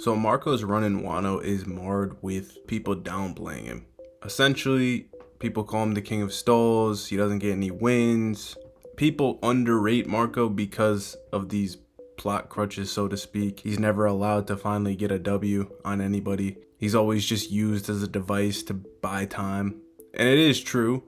So Marco's run in Wano is marred with people downplaying him. Essentially, people call him the king of stalls, he doesn't get any wins. People underrate Marco because of these plot crutches, so to speak. He's never allowed to finally get a W on anybody. He's always just used as a device to buy time. And it is true,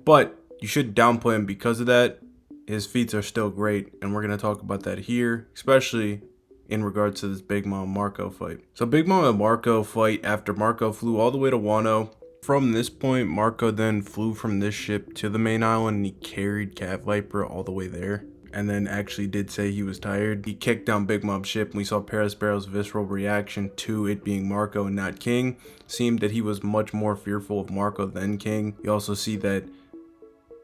but you should downplay him because of that. His feats are still great, and we're going to talk about that here, especially in regards to this Big Mom Marco fight. So Big Mom and Marco fight after Marco flew all the way to Wano. From this point, Marco then flew from this ship to the main island and he carried Cat Viper all the way there. And then actually did say he was tired. He kicked down Big Mom's ship and we saw Perospero's visceral reaction to it being Marco and not King. Seemed that he was much more fearful of Marco than King. You also see that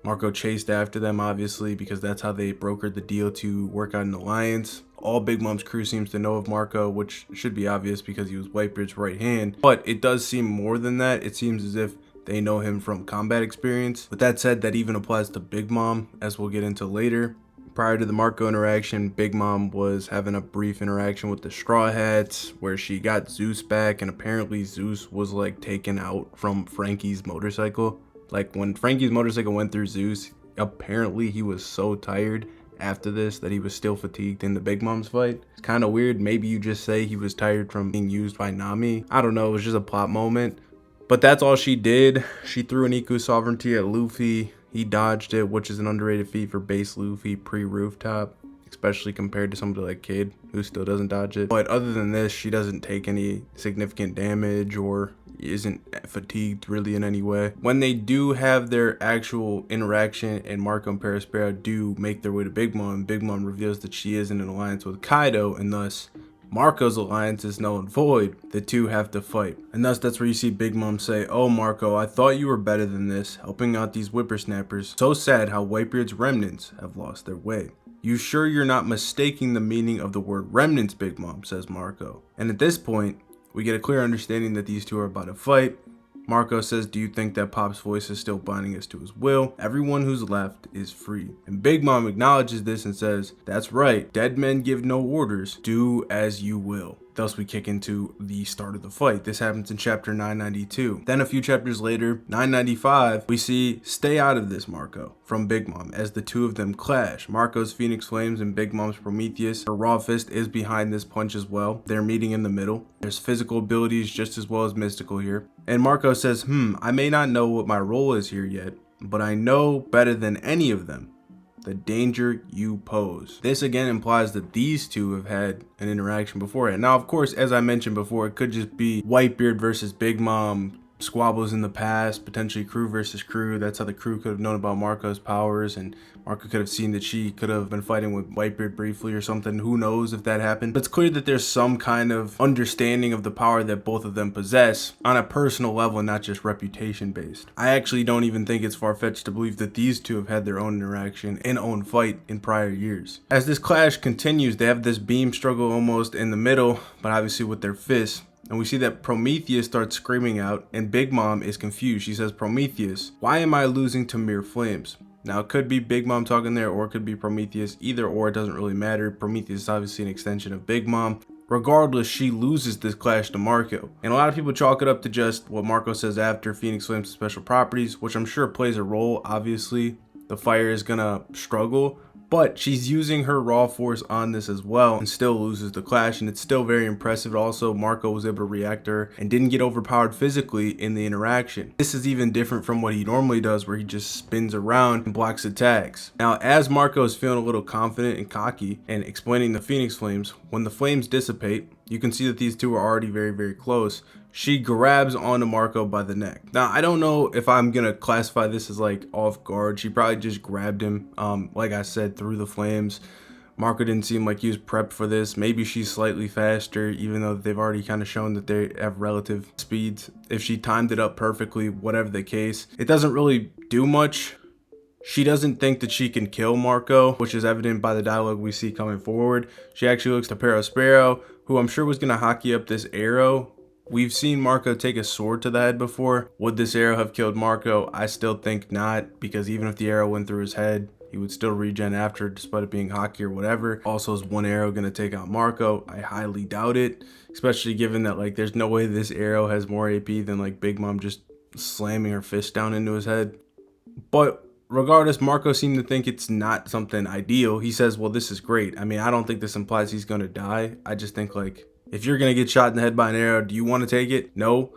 Marco chased after them, obviously, because that's how they brokered the deal to work out an alliance. All Big Mom's crew seems to know of Marco, which should be obvious because he was Whitebeard's right hand. But it does seem more than that. It seems as if they know him from combat experience. With that said, that even applies to Big Mom, as we'll get into later. Prior to the Marco interaction, Big Mom was having a brief interaction with the Straw Hats where she got Zeus back, and apparently Zeus was like taken out from Frankie's motorcycle. Like when Frankie's motorcycle went through Zeus, apparently he was so tired after this that he was still fatigued in the Big Mom's fight. It's kind of weird. Maybe you just say he was tired from being used by Nami. I don't know. It was just a plot moment. But that's all she did. She threw an Eco Sovereignty at Luffy. He dodged it, which is an underrated feat for base Luffy pre-rooftop, especially compared to somebody like Kid, who still doesn't dodge it. But other than this, she doesn't take any significant damage or isn't fatigued really in any way. When they do have their actual interaction and Marco and Perospero do make their way to Big Mom, Big Mom reveals that she is in an alliance with Kaido, and thus Marco's alliance is null and void. The two have to fight. And thus that's where you see Big Mom say, "Oh Marco, I thought you were better than this, helping out these whippersnappers. So sad how Whitebeard's remnants have lost their way." "You sure you're not mistaking the meaning of the word remnants, Big Mom?" says Marco. And at this point, we get a clear understanding that these two are about to fight. Marco says, "Do you think that Pop's voice is still binding us to his will? Everyone who's left is free." And Big Mom acknowledges this and says, "That's right, dead men give no orders, do as you will." Thus we kick into the start of the fight. This happens in chapter 992. Then a few chapters later, 995, we see "Stay out of this, Marco" from Big Mom as the two of them clash. Marco's Phoenix Flames and Big Mom's Prometheus. Her Raw Fist is behind this punch as well. They're meeting in the middle. There's physical abilities just as well as mystical here. And Marco says, I may not know what my role is here yet, but I know better than any of them the danger you pose." This again implies that these two have had an interaction beforehand. Now, of course, as I mentioned before, it could just be Whitebeard versus Big Mom, squabbles in the past, potentially crew versus crew. That's how the crew could have known about Marco's powers, and Marco could have seen that she could have been fighting with Whitebeard briefly or something. Who knows if that happened? But it's clear that there's some kind of understanding of the power that both of them possess on a personal level, not just reputation based. I actually don't even think it's far-fetched to believe that these two have had their own interaction and own fight in prior years. As this clash continues, they have this beam struggle almost in the middle, but obviously with their fists. And we see that Prometheus starts screaming out, and Big Mom is confused. She says, "Prometheus, why am I losing to mere flames?" Now, it could be Big Mom talking there, or it could be Prometheus. Either or, it doesn't really matter. Prometheus is obviously an extension of Big Mom. Regardless, she loses this clash to Marco. And a lot of people chalk it up to just what Marco says after Phoenix Flames' special properties, which I'm sure plays a role. Obviously, the fire is gonna struggle, but she's using her raw force on this as well and still loses the clash, and it's still very impressive. Also, Marco was able to react to her and didn't get overpowered physically in the interaction. This is even different from what he normally does, where he just spins around and blocks attacks. Now, as Marco is feeling a little confident and cocky and explaining the Phoenix Flames, when the flames dissipate, you can see that these two are already very, very close. She grabs onto Marco by the neck. Now, I don't know if I'm gonna classify this as like off guard. She probably just grabbed him, like I said, through the flames. Marco didn't seem like he was prepped for this. Maybe she's slightly faster, even though they've already kind of shown that they have relative speeds. If she timed it up perfectly, whatever the case, it doesn't really do much. She doesn't think that she can kill Marco, which is evident by the dialogue we see coming forward. She actually looks to Perospero, who I'm sure was gonna hockey up this arrow. We've seen Marco take a sword to the head before. Would this arrow have killed Marco? I still think not, because even if the arrow went through his head, He would still regen after, despite it being hockey or whatever. Also, is one arrow going to take out Marco? I highly doubt it, especially given that like there's no way this arrow has more AP than like Big Mom just slamming her fist down into his head. But regardless, Marco seemed to think it's not something ideal. He says, well, this is great. I mean, I don't think this implies he's going to die. I just think like, if you're going to get shot in the head by an arrow, do you want to take it? No.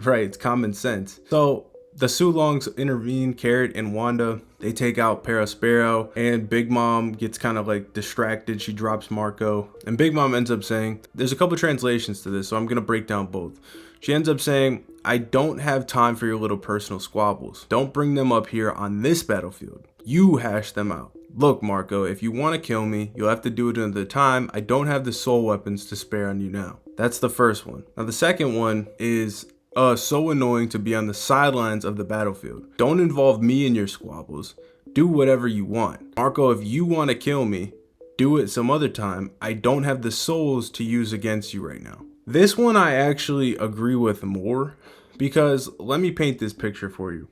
Right, it's common sense. So the Sulongs intervene, Carrot and Wanda. They take out Perospero, and Big Mom gets kind of like distracted. She drops Marco, and Big Mom ends up saying, there's a couple translations to this, so I'm going to break down both. She ends up saying, I don't have time for your little personal squabbles. Don't bring them up here on this battlefield. You hash them out. Look, Marco, if you want to kill me, you'll have to do it another time. I don't have the soul weapons to spare on you now. That's the first one. Now, the second one is so annoying to be on the sidelines of the battlefield. Don't involve me in your squabbles. Do whatever you want. Marco, if you want to kill me, do it some other time. I don't have the souls to use against you right now. This one I actually agree with more, because let me paint this picture for you.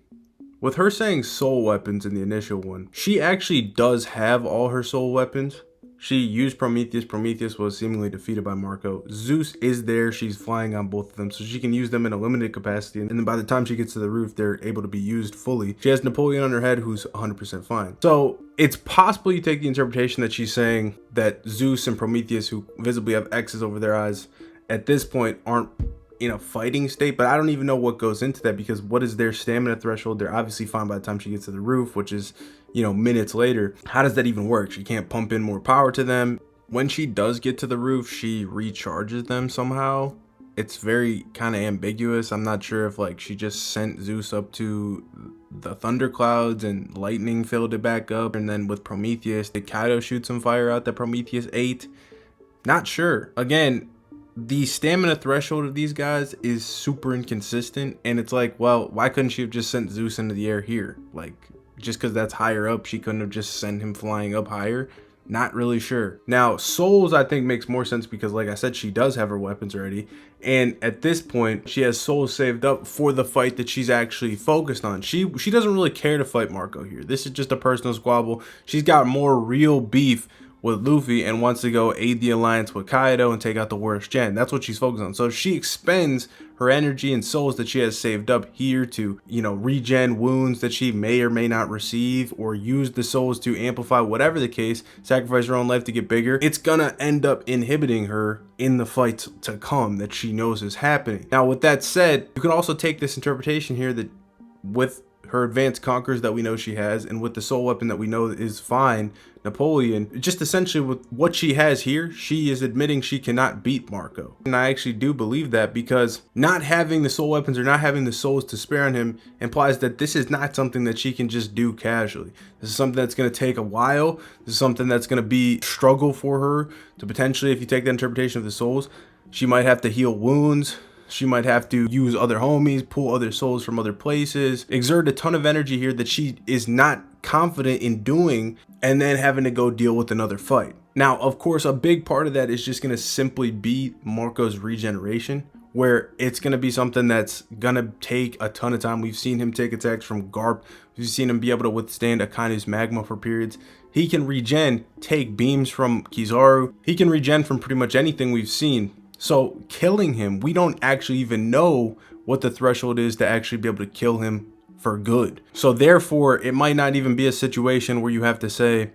With her saying soul weapons in the initial one, she actually does have all her soul weapons. She used Prometheus. Prometheus was seemingly defeated by Marco. Zeus is there. She's flying on both of them, so she can use them in a limited capacity. And then by the time she gets to the roof, they're able to be used fully. She has Napoleon on her head, who's 100% fine. So it's possible you take the interpretation that she's saying that Zeus and Prometheus, who visibly have X's over their eyes, at this point aren't in a fighting state, but I don't even know what goes into that, because what is their stamina threshold? They're obviously fine by the time she gets to the roof, which is, minutes later. How does that even work? She can't pump in more power to them. When she does get to the roof, she recharges them somehow. It's very kind of ambiguous. I'm not sure if like she just sent Zeus up to the thunderclouds and lightning filled it back up, and then with Prometheus, did Kaido shoot some fire out that Prometheus ate? Not sure. Again, the stamina threshold of these guys is super inconsistent, and it's like, well, why couldn't she have just sent Zeus into the air here? Like, just because that's higher up, she couldn't have just sent him flying up higher? Not really sure. Now, souls I think makes more sense, because like I said, she does have her weapons already, and at this point she has souls saved up for the fight that she's actually focused on. She doesn't really care to fight Marco here. This is just a personal squabble. She's got more real beef with Luffy and wants to go aid the alliance with Kaido and take out the worst gen. That's what she's focused on. So she expends her energy and souls that she has saved up here to, regen wounds that she may or may not receive, or use the souls to amplify, whatever the case, sacrifice her own life to get bigger. It's gonna end up inhibiting her in the fights to come that she knows is happening. Now, with that said, you can also take this interpretation here that with her advanced conquerors that we know she has, and with the soul weapon that we know is fine, Napoleon, just essentially with what she has here, she is admitting she cannot beat Marco. And I actually do believe that, because not having the soul weapons or not having the souls to spare on him implies that this is not something that she can just do casually. This is something that's going to take a while. This is something that's going to be struggle for her to potentially, if you take the interpretation of the souls, she might have to heal wounds. She might have to use other homies, pull other souls from other places, exert a ton of energy here that she is not confident in doing, and then having to go deal with another fight. Now, of course, a big part of that is just going to simply be Marco's regeneration, where it's going to be something that's going to take a ton of time. We've seen him take attacks from Garp. We've seen him be able to withstand Akainu's magma for periods. He can regen, take beams from Kizaru. He can regen from pretty much anything we've seen. So killing him, we don't actually even know what the threshold is to actually be able to kill him for good. So therefore, it might not even be a situation where you have to say,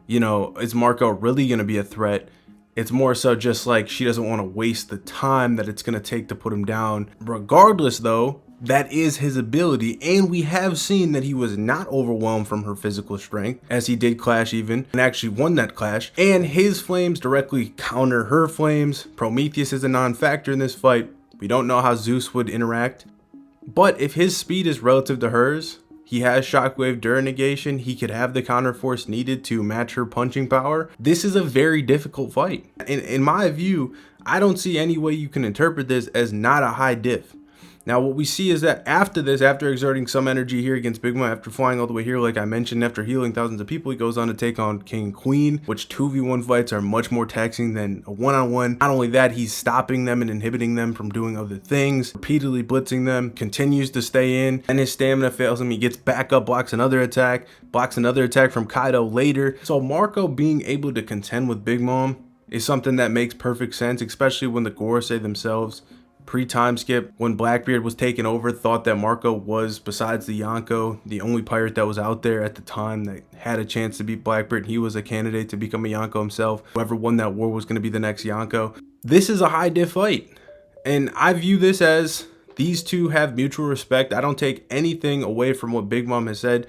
is Marco really going to be a threat? It's more so just like she doesn't want to waste the time that it's going to take to put him down. Regardless, though, that is his ability, and we have seen that he was not overwhelmed from her physical strength, as he did clash even, and actually won that clash, and his flames directly counter her flames. Prometheus is a non-factor in this fight. We don't know how Zeus would interact, but if his speed is relative to hers, he has shockwave during negation, he could have the counterforce needed to match her punching power. This is a very difficult fight. In my view, I don't see any way you can interpret this as not a high diff. Now what we see is that after this, after exerting some energy here against Big Mom, after flying all the way here, like I mentioned, after healing thousands of people, he goes on to take on King and Queen, which 2v1 fights are much more taxing than a one-on-one. Not only that, he's stopping them and inhibiting them from doing other things, repeatedly blitzing them, continues to stay in, and his stamina fails him. He gets back up, blocks another attack from Kaido later. So Marco being able to contend with Big Mom is something that makes perfect sense, especially when the Gorosei themselves, pre-time skip, when Blackbeard was taken over, thought that Marco was, besides the Yonko, the only pirate that was out there at the time that had a chance to beat Blackbeard. He was a candidate to become a Yonko himself. Whoever won that war was going to be the next Yonko. This is a high diff fight, and I view this as these two have mutual respect. I don't take anything away from what Big Mom has said,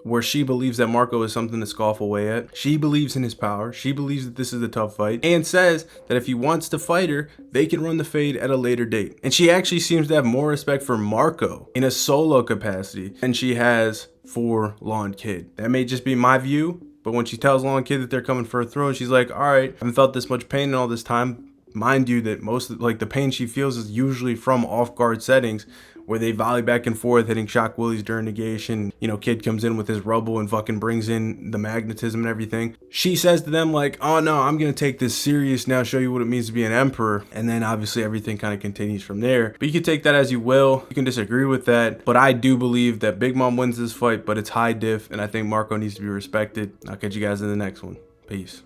where she believes that Marco is something to scoff away at. She believes in his power. She believes that this is a tough fight, and says that if he wants to fight her, they can run the fade at a later date. And she actually seems to have more respect for Marco in a solo capacity than she has for Law and Kid. That may just be my view, but when she tells Law and Kid that they're coming for a throne, she's like, all right, I haven't felt this much pain in all this time. Mind you that most of, like, the pain she feels is usually from off guard settings where they volley back and forth, hitting shock willies during negation. You know, Kid comes in with his rubble and fucking brings in the magnetism and everything. She says to them like, oh no, I'm gonna take this serious now, show you what it means to be an emperor. And then obviously everything kind of continues from there. But you can take that as you will. You can disagree with that. But I do believe that Big Mom wins this fight, but it's high diff, and I think Marco needs to be respected. I'll catch you guys in the next one. Peace.